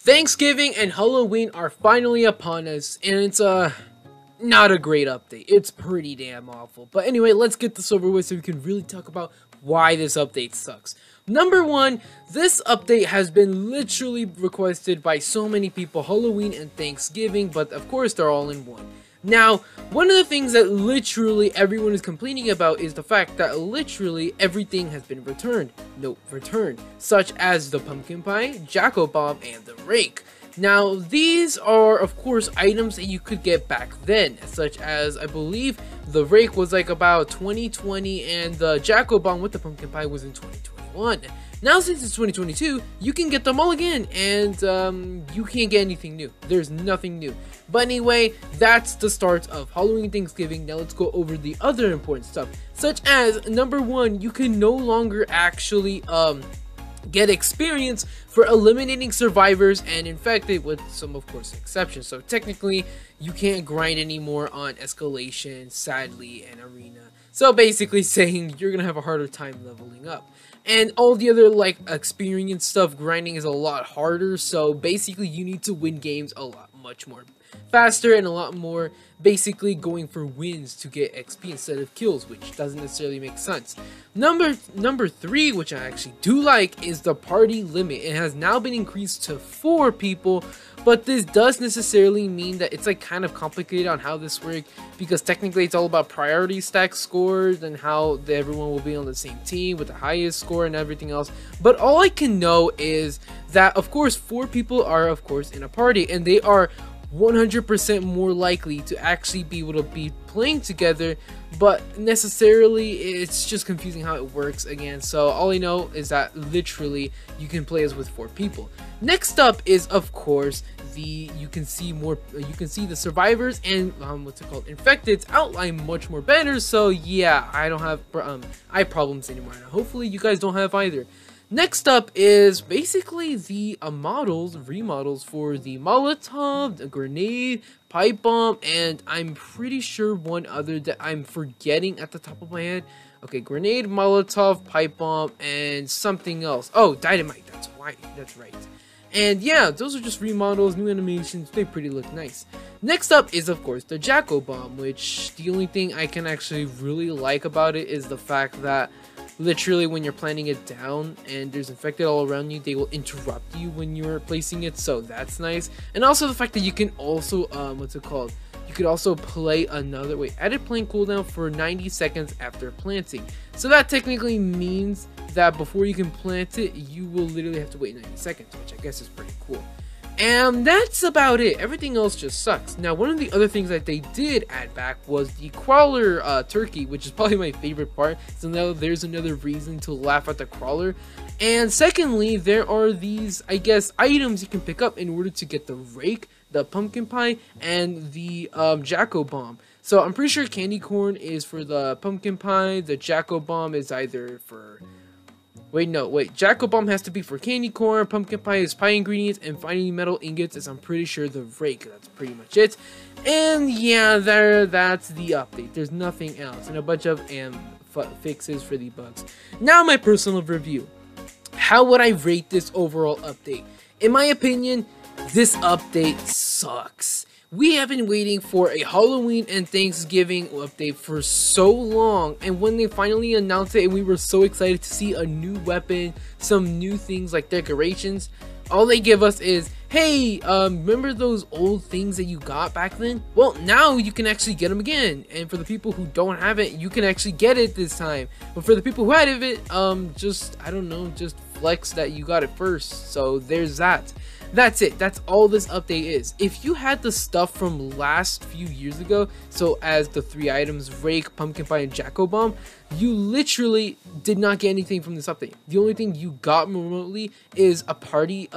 Thanksgiving and Halloween are finally upon us, and it's not a great update. It's pretty damn awful. But anyway, let's get this over with so we can really talk about why this update sucks. Number one, this update has been literally requested by so many people, Halloween and Thanksgiving, but of course they're all in one. Now, one of the things that literally everyone is complaining about is the fact that literally everything has been returned. Note, returned. Such as the pumpkin pie, jack-o'-bomb, and the rake. Now, these are, of course, items that you could get back then, such as, I believe, the rake was like about 2020, and the jack-o'-bomb with the pumpkin pie was in 2021. Now, since it's 2022, you can get them all again, and you can't get anything new. There's nothing new. But anyway, that's the start of Halloween Thanksgiving. Now let's go over the other important stuff, such as, number one, you can no longer actually, get experience for eliminating survivors and infected, with some, of course, exceptions. So technically, you can't grind anymore on escalation, sadly, and arena. So basically saying you're gonna have a harder time leveling up. And all the other, like, experience stuff, grinding is a lot harder, so basically you need to win games a lot much more faster and a lot more basically going for wins to get XP instead of kills, which doesn't necessarily make sense. Number three, which I actually do like, is the party limit. It has now been increased to 4 people, but this does necessarily mean that it's like kind of complicated on how this works, because technically it's all about priority stack scores and how everyone will be on the same team with the highest score and everything else. But all I can know is that, of course, 4 people are, of course, in a party, and they are 100% more likely to actually be able to be playing together, but necessarily it's just confusing how it works again. So all I know is that literally you can play as with 4 people. Next up is, of course, you can see the survivors and what's it called, infecteds outline much more better. So yeah, I don't have eye problems anymore, and hopefully you guys don't have either. Next up is basically the remodels for the Molotov, the grenade, pipe bomb, and I'm pretty sure one other that I'm forgetting at the top of my head. Okay, grenade, Molotov, pipe bomb, and something else. Oh, dynamite, that's right. And yeah, those are just remodels, new animations, they pretty look nice. Next up is, of course, the jack-o'-bomb, which the only thing I can actually really like about it is the fact that literally when you're planting it down and there's infected all around you, they will interrupt you when you're placing it, so that's nice. And also the fact that you can also, you could also play another, added plant cooldown for 90 seconds after planting. So that technically means that before you can plant it, you will literally have to wait 90 seconds, which I guess is pretty cool. And that's about it. Everything else just sucks. Now, one of the other things that they did add back was the crawler turkey, which is probably my favorite part. So now there's another reason to laugh at the crawler. And secondly, there are these, I guess, items you can pick up in order to get the rake, the pumpkin pie, and the jack-o'-bomb. So I'm pretty sure candy corn is for the pumpkin pie, the jack-o'-bomb is either for... jack-o'-bomb has to be for candy corn, pumpkin pie is pie ingredients, and finding metal ingots is, I'm pretty sure, the rake. That's pretty much it. And yeah, that's the update. There's nothing else, and a bunch of fixes for the bugs. Now my personal review. How would I rate this overall update? In my opinion, this update sucks. We have been waiting for a Halloween and Thanksgiving update for so long, and when they finally announced it and we were so excited to see a new weapon, some new things like decorations, all they give us is, hey, remember those old things that you got back then? Well, now you can actually get them again, and for the people who don't have it, you can actually get it this time. But for the people who had it, just flex that you got it first. So there's that. That's it. That's all this update is. If you had the stuff from last few years ago, so as the 3 items, rake, pumpkin pie, and jack-o'-bomb, you literally did not get anything from this update. The only thing you got remotely is a party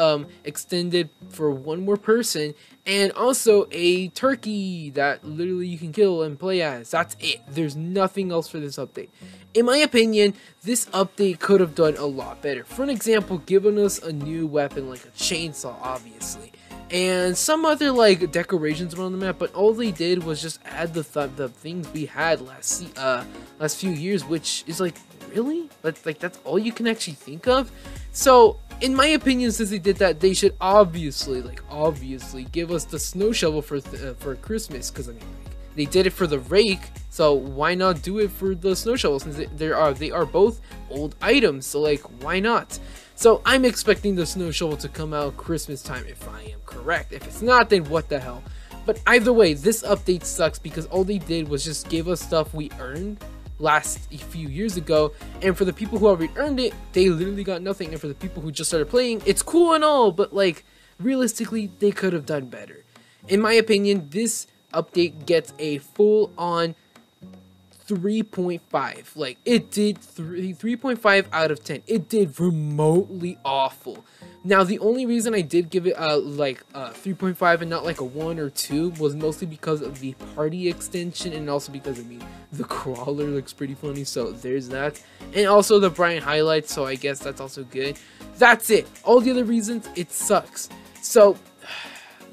extended for 1 more person, and also a turkey that literally you can kill and play as. That's it. There's nothing else for this update. In my opinion, this update could have done a lot better. For an example, giving us a new weapon like a chainsaw, obviously, and some other like decorations around the map, but all they did was just add the things we had last few years, which is like, really? That's all you can actually think of? So in my opinion, since they did that, they should obviously give us the snow shovel for Christmas, because I mean, like, they did it for the rake, so why not do it for the snow shovel, since they are both old items, so like, why not? So I'm expecting the snow shovel to come out Christmas time, if I am correct. If it's not, then what the hell. But either way, this update sucks because all they did was just give us stuff we earned last a few years ago, and for the people who already earned it, they literally got nothing, and for the people who just started playing, it's cool and all, but like, realistically, they could have done better. In my opinion, this update gets a full-on 3.5. Like, it did 3.5 out of 10. It did remotely awful. Now, the only reason I did give it like 3.5 and not like a 1 or 2 was mostly because of the party extension, and also because, I mean, the crawler looks pretty funny, so there's that. And also the Brian highlights, so I guess that's also good. That's it. All the other reasons, it sucks. So,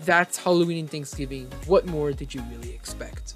that's Halloween and Thanksgiving. What more did you really expect?